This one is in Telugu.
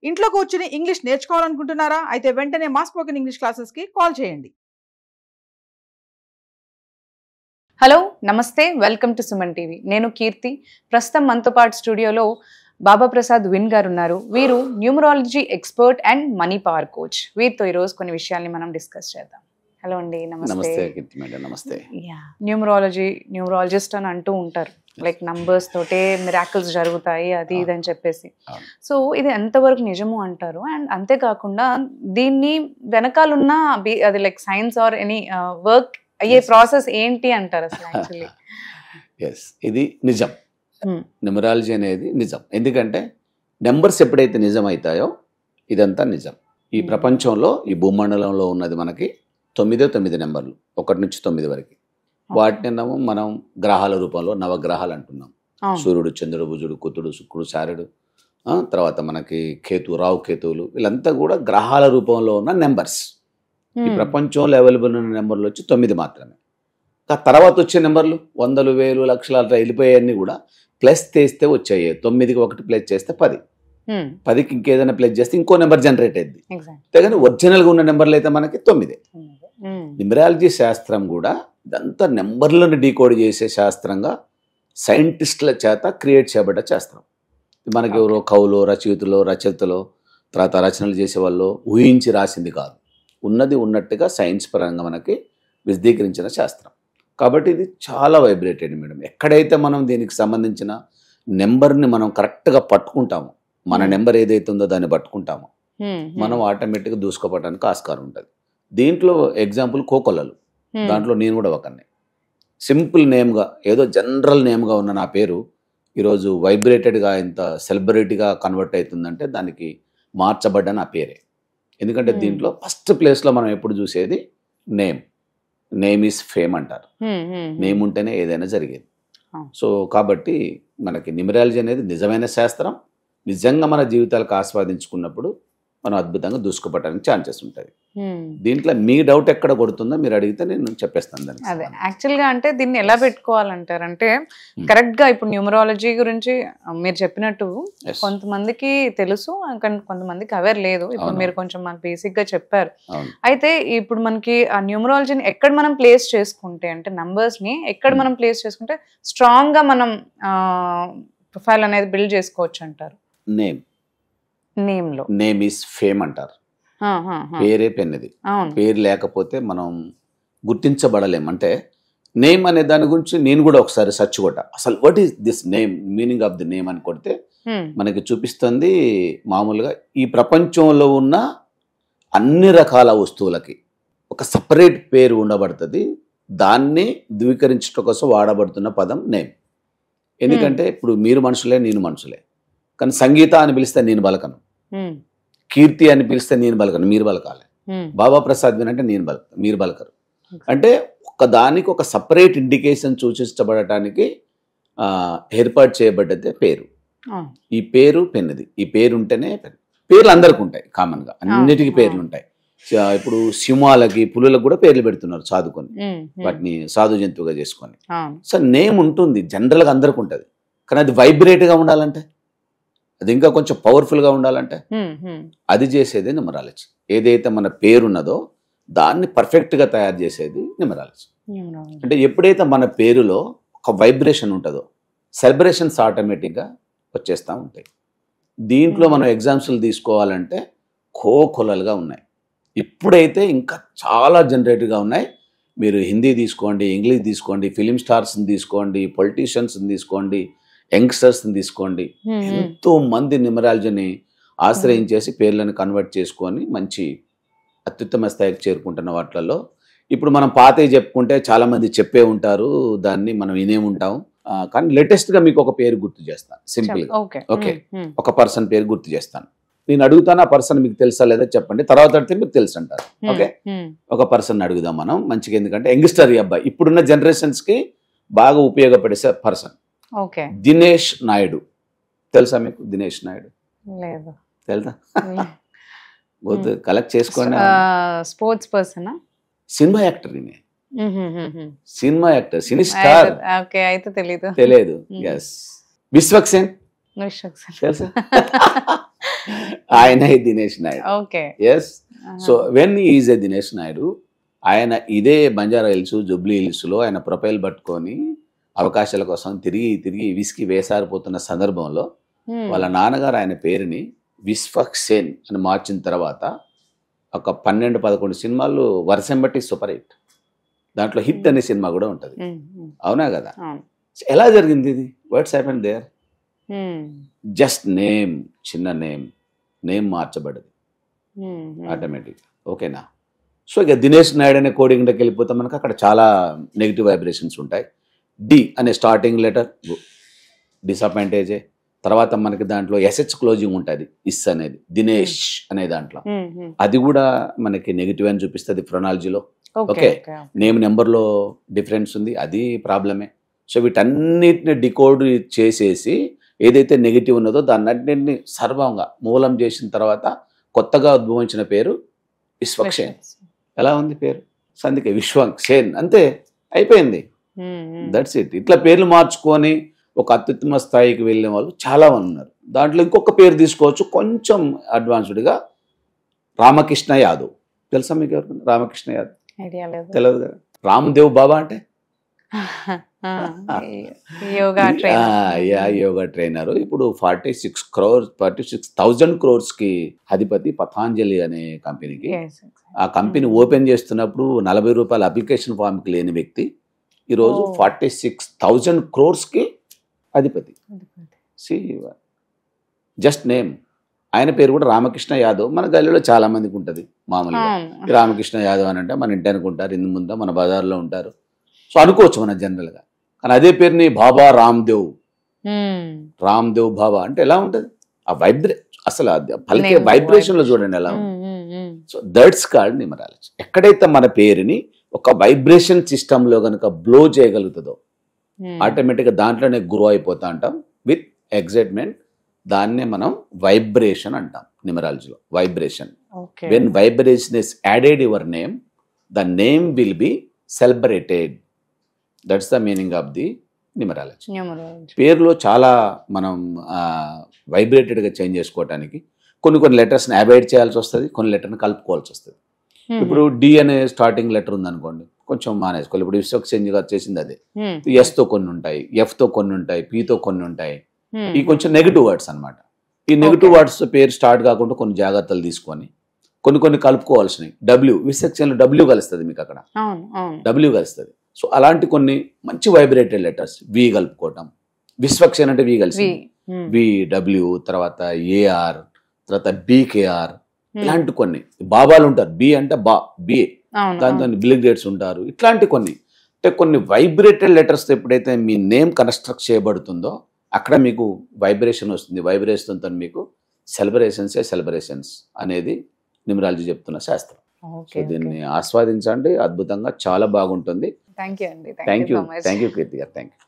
ఇంట్లో కూర్చుని ఇంగ్లీష్ నేర్చుకోవాలనుకుంటున్నారా? అయితే వెంటనే మా స్పోకెన్ ఇంగ్లీష్ క్లాసెస్కి కాల్ చేయండి. హలో నమస్తే, వెల్కమ్ టు సుమన్ టీవీ. నేను కీర్తి. ప్రస్తుతం మనతో పాటు స్టూడియోలో బాబా ప్రసాద్ విన్ గారు ఉన్నారు. వీరు numerology expert and money power coach. వీరితో ఈరోజు కొన్ని విషయాల్ని మనం డిస్కస్ చేద్దాం. హలో అండి. నమస్తే. నమస్తే. న్యూమరాలజిస్ట్ అని అంటూ ఉంటారు, లైక్ నంబర్స్ తోటే మిరాకిల్స్ జరుగుతాయి అది ఇది అని చెప్పేసి. సో ఇది ఎంతవరకు నిజము అంటారు? అండ్ అంతేకాకుండా దీన్ని వెనకాలన్న అది like science or any work అయ్యే ప్రాసెస్ ఏంటి అంటారు అసలు యాక్చువల్లీ? ఇది నిజం. న్యూమరాలజీ అనేది నిజం. ఎందుకంటే నెంబర్స్ ఎప్పుడైతే నిజం అవుతాయో ఇదంతా నిజం. ఈ ప్రపంచంలో ఈ భూమండలంలో ఉన్నది మనకి 9 నెంబర్లు, 1 నుంచి 9 వరకు. వాటిని మనం గ్రహాల రూపంలో నవగ్రహాలు అంటున్నాం. సూర్యుడు, చంద్రుడు, బుజుడు, కుతుడు, శుక్రుడు, శారుడు, తర్వాత మనకి రావు కేతువులు, వీళ్ళంతా కూడా గ్రహాల రూపంలో ఉన్న నెంబర్స్. ఈ ప్రపంచంలో అవైలబుల్ ఉన్న నెంబర్లు వచ్చి 9 మాత్రమే. తర్వాత వచ్చే నెంబర్లు 100,000, 1,00,000 అట్లా వెళ్ళిపోయాయన్నీ కూడా ప్లస్ చేస్తే వచ్చాయి. 9కి 1 ప్లస్ చేస్తే 10, 10కి ఇంకేదైనా ప్లస్ చేస్తే ఇంకో నెంబర్ జనరేట్ అయింది. అంతేగాని ఒరిజినల్గా ఉన్న నెంబర్లు అయితే మనకి 9. న్యూమరాలజీ శాస్త్రం కూడా ఇదంతా నెంబర్లను డీకోడ్ చేసే శాస్త్రంగా సైంటిస్టుల చేత క్రియేట్ చేయబడ్డ శాస్త్రం. మనకి ఎవరో కవులు, రచయితలో తర్వాత రచనలు చేసే వాళ్ళు ఊహించి రాసింది కాదు. ఉన్నది ఉన్నట్టుగా సైన్స్ పరంగా మనకి విశదీకరించిన శాస్త్రం. కాబట్టి ఇది చాలా వైబ్రేటెడ్ మేడం. ఎక్కడైతే మనం దీనికి సంబంధించిన నెంబర్ని మనం కరెక్ట్గా పట్టుకుంటామో, మన నెంబర్ ఏదైతే ఉందో దాన్ని పట్టుకుంటామో, మనం ఆటోమేటిక్గా దూసుకోవడానికి ఆస్కారం ఉంటుంది. దీంట్లో ఎగ్జాంపుల్ కోకొల్లలు, దాంట్లో నేను కూడా ఒకనే. సింపుల్ నేమ్గా, ఏదో జనరల్ నేమ్గా ఉన్న నా పేరు ఈరోజు వైబ్రేటెడ్గా ఇంత సెలబ్రిటీగా కన్వర్ట్ అవుతుందంటే దానికి మార్చబడ్డ నా పేరే. ఎందుకంటే దీంట్లో ఫస్ట్ ప్లేస్లో మనం ఎప్పుడు చూసేది నేమ్ ఈజ్ ఫేమ్ అంటారు. నేమ్ ఉంటేనే ఏదైనా జరిగేది. సో కాబట్టి మనకి న్యూమరాలజీ అనేది నిజమైన శాస్త్రం. నిజంగా మన జీవితాలకు ఆస్వాదించుకున్నప్పుడు మనం అద్భుతంగా దూసుకుపడడానికి ఛాన్సెస్ ఉంటుంది. దీంట్లో మీ డౌట్ ఎక్కడ కొడుతుందో మీరు అడిగితే నేను చెప్పేస్తాను దాన్ని. అదే యాక్చువల్గా అంటే దీన్ని ఎలా పెట్టుకోవాలంటారు అంటే, కరెక్ట్ గా ఇప్పుడు న్యూమరాలజీ గురించి మీరు చెప్పినట్టు కొంతమందికి తెలుసు, కొంతమందికి అవేర్ లేదు. ఇప్పుడు మీరు కొంచెం మనకు బేసిక్ గా చెప్పారు. అయితే ఇప్పుడు మనకి ఆ న్యూమరాలజీని ఎక్కడ మనం ప్లేస్ చేసుకుంటే, అంటే నంబర్స్ ని ఎక్కడ మనం ప్లేస్ చేసుకుంటే స్ట్రాంగ్ గా మనం ప్రొఫైల్ అనేది బిల్డ్ చేసుకోవచ్చు అంటారు? నేమ్ ఈజ్ ఫేమ్ అంటారు. పేరే పెన్నది. పేరు లేకపోతే మనం గుర్తించబడలేం. అంటే నేమ్ అనే దాని గురించి నేను కూడా ఒకసారి సెర్చ్ కొట్టా. అసలు what is this name, meaning of the name అని కొడితే మనకి చూపిస్తుంది మామూలుగా ఈ ప్రపంచంలో ఉన్న అన్ని రకాల వస్తువులకి ఒక సపరేట్ పేరు ఉండబడుతుంది. దాన్ని ధృవీకరించడం కోసం వాడబడుతున్న పదం నేమ్. ఎందుకంటే ఇప్పుడు మీరు మనుషులే, నేను మనుషులే. కానీ సంగీత అని పిలిస్తే నేను బలకను, కీర్తి అని పిలిస్తే నేను బలకను, మీరు బలకాలి. బాబా ప్రసాద్ విన్ అంటే నేను బలకను, మీరు బలకరు. అంటే దానికి ఒక సపరేట్ ఇండికేషన్ సూచించబడటానికి ఏర్పాటు చేయబడ్డదే పేరు. ఈ పేరు పెన్నది. ఈ పేరు ఉంటేనే పెన్. పేర్లు అందరికి ఉంటాయి, కామన్గా అన్నిటికీ పేర్లు ఉంటాయి. ఇప్పుడు సింహాలకి, పులులకు కూడా పేర్లు పెడుతున్నారు చదువుకొని, వాటిని సాధు జంతువుగా చేసుకొని. సో నేమ్ ఉంటుంది, జనరల్గా అందరికి ఉంటుంది. కానీ అది వైబ్రేట్గా ఉండాలంటే, అది ఇంకా కొంచెం పవర్ఫుల్గా ఉండాలంటే అది చేసేది న్యూమరాలజీ. ఏదైతే మన పేరున్నదో దాన్ని పర్ఫెక్ట్గా తయారు చేసేది న్యూమరాలజీ. అంటే ఎప్పుడైతే మన పేరులో ఒక వైబ్రేషన్ ఉంటుందో సెలబ్రేషన్స్ ఆటోమేటిక్గా వచ్చేస్తూ ఉంటాయి. దీంట్లో మనం ఎగ్జాంపుల్ తీసుకోవాలంటే కోకొల్లలుగా ఉన్నాయి. ఇప్పుడైతే ఇంకా చాలా జనరేటివ్గా ఉన్నాయి. మీరు హిందీ తీసుకోండి, ఇంగ్లీష్ తీసుకోండి, ఫిలిం స్టార్స్ని తీసుకోండి, పొలిటీషియన్స్ని తీసుకోండి, యంగ్స్టర్స్ని తీసుకోండి. ఎంతో మంది న్యూమరాలజీని ఆశ్రయించేసి పేర్లను కన్వర్ట్ చేసుకొని మంచి అత్యుత్తమ స్థాయికి చేరుకుంటున్న వాటిల్లో ఇప్పుడు మనం పాతవి చెప్పుకుంటే చాలామంది చెప్పే ఉంటారు, దాన్ని మనం వినే ఉంటాం. కానీ లేటెస్ట్గా మీకు ఒక పేరు గుర్తు చేస్తాను సింపుల్గా. ఓకే, ఒక పర్సన్ పేరు గుర్తు చేస్తాను. నేను అడుగుతాను, ఆ పర్సన్ మీకు తెలుసా లేదా చెప్పండి. తర్వాత అడిగితే మీకు తెలుసు అంటారు. ఓకే, ఒక పర్సన్ అడుగుదాం మనం మంచిగా. ఎందుకంటే యంగ్స్టర్ ఈ అబ్బాయి ఇప్పుడున్న జనరేషన్స్కి బాగా ఉపయోగపడే పర్సన్. దినేష్ నాయుడు తెలుసా మీకు? దినేష్ నాయుడు తెలుసా? కలెక్ట్ చేసుకోండి. Sports person, cinema actor. Cinema actor, cine star. అయితే తెలియదు. తెలియదు. ఎస్, విశ్వక్ సేన్ తెలుసా? ఆయన Dinesh Naidu. Okay. Yes. So when is a Dinesh Naidu, ఆయన ఇదే బంజారా హిల్స్, జూబ్లీ హిల్స్లో ఆయన ప్రొఫైల్ పట్టుకొని అవకాశాల కోసం తిరిగి తిరిగి విసికి వేసారిపోతున్న సందర్భంలో వాళ్ళ నాన్నగారు ఆయన పేరుని విశ్వక్ సేన్ అని మార్చిన తర్వాత ఒక 12-11 సినిమాలు వర్షం బట్టి సూపర్ హిట్. దాంట్లో హిట్ అనే సినిమా కూడా ఉంటుంది. అవునా కదా? ఎలా జరిగింది ఇది? What's happen there? Just name, చిన్న నేమ్ మార్చబడ్డది ఆటోమేటిక్. ఓకేనా? సో ఇక దినేష్ నాయుడు అనే కోడింగ్లోకి వెళ్ళిపోతే మనకు అక్కడ చాలా నెగిటివ్ వైబ్రేషన్స్ ఉంటాయి. డి అనే స్టార్టింగ్ లెటర్ డిసప్పాయింటేజే. తర్వాత మనకి దాంట్లో ఎస్హెచ్ క్లోజింగ్ ఉంటుంది, ఇస్ అనేది, దినేష్ అనే దాంట్లో అది కూడా మనకి నెగిటివ్ అని చూపిస్తుంది ఫ్రొనాలజీలో. ఓకే, నేమ్ నెంబర్లో డిఫరెన్స్ ఉంది, అది ప్రాబ్లమే. సో వీటన్నిటిని డికోడ్ చేసేసి ఏదైతే నెగిటివ్ ఉన్నదో దాన్నింటిని సర్వంగా మూలం చేసిన తర్వాత కొత్తగా ఉద్భవించిన పేరు విశ్వక్ సేన్. ఎలా ఉంది పేరు? అందుకే విశ్వక్ సేన్, అంతే, అయిపోయింది. That's it. ఇట్లా పేర్లు మార్చుకొని ఒక అత్యుత్తమ స్థాయికి వెళ్ళిన వాళ్ళు చాలా మంది ఉన్నారు. దాంట్లో ఇంకొక పేరు తీసుకోవచ్చు కొంచెం అడ్వాన్స్డ్గా, రామకృష్ణ యాదవ్. తెలుసా మీకు ఎవరు రామకృష్ణ యాదవ్? తెలియదు కదా. రామ్దేవ్ బాబా అంటే యోగా ట్రైనర్. ఇప్పుడు 46,000 crores అధిపతి పతాంజలి అనే కంపెనీకి. ఆ కంపెనీ ఓపెన్ చేస్తున్నప్పుడు 40 రూపాయల అప్లికేషన్ ఫామ్కి లేని వ్యక్తి ఈరోజు 46,000 crores అధిపతి. Just name. ఆయన పేరు కూడా రామకృష్ణ యాదవ్. మన గల్లీలో చాలా మందికి ఉంటుంది మామూలుగా. రామకృష్ణ యాదవ్ అని అంటే మన ఇంటి అనుకుంటారు, ఇందు ముందు మన బజార్లో ఉంటారు. సో అనుకోవచ్చు మన జనరల్గా. కానీ అదే పేరుని బాబా రామ్దేవ్ బాబా అంటే ఎలా ఉంటుంది? ఆ అసలు పలికే వైబ్రేషన్లో చూడండి ఎలా ఉంది. So that's called numerology. ఎక్కడైతే మన పేరుని ఒక వైబ్రేషన్ సిస్టంలో కనుక బ్లో చేయగలుగుతుందో ఆటోమేటిక్గా దాంట్లోనే గ్రో అయిపోతా అంటాం విత్ ఎగ్జైట్మెంట్. దాన్నే మనం వైబ్రేషన్ అంటాం న్యూమరాలజీలో. Vibration. When vibration is added your name, the name will be celebrated. That's the meaning of the numerology. పేరులో చాలా మనం వైబ్రేటెడ్గా చేంజ్ చేసుకోవటానికి కొన్ని లెటర్స్ని అవాయిడ్ చేయాల్సి వస్తుంది, కొన్ని లెటర్ని కలుపుకోవాల్సి వస్తుంది. ఇప్పుడు డి అనే స్టార్టింగ్ లెటర్ ఉందనుకోండి, కొంచెం మానేసుకోవాలి. ఇప్పుడు విశ్వక్ సేన్ గారు చేసింది అదే. ఎస్తో కొన్ని ఉంటాయి, ఎఫ్తో కొన్ని ఉంటాయి, పితో కొన్ని ఉంటాయి. ఈ కొంచెం నెగిటివ్ వర్డ్స్ అనమాట. ఈ నెగిటివ్ వర్డ్స్ పేరు స్టార్ట్ కాకుండా కొన్ని జాగ్రత్తలు తీసుకొని కొన్ని కలుపుకోవాల్సినవి. డబ్ల్యూ, విశ్వక్ సేన్లో డబ్ల్యూ కలుస్తుంది మీకు, అక్కడ డబ్ల్యూ కలుస్తుంది. సో అలాంటి కొన్ని మంచి వైబ్రేటెడ్ లెటర్స్. వి కలుపుకోవటం. విశ్వక్ సేన్ అంటే వి కలిసి వి, డబ్ల్యూ, తర్వాత ఏఆర్, తర్వాత బీకేఆర్, ఇలాంటి కొన్ని. బాబాలు ఉంటారు, బి అంటే బి, దాంతో బిల్ గేట్స్ ఉంటారు. ఇట్లాంటి కొన్ని వైబ్రేటెడ్ లెటర్స్ ఎప్పుడైతే మీ నేమ్ కన్స్ట్రక్ట్ చేయబడుతుందో అక్కడ మీకు వైబ్రేషన్ వస్తుంది. వైబ్రేషన్తో మీకు సెలబ్రేషన్స్ అనేది న్యూమరాలజీ చెప్తున్న శాస్త్రం. సో దీన్ని ఆస్వాదించండి, అద్భుతంగా చాలా బాగుంటుంది. థ్యాంక్ యూ అండి. థ్యాంక్ యూ కీర్తి గారు. Thank you.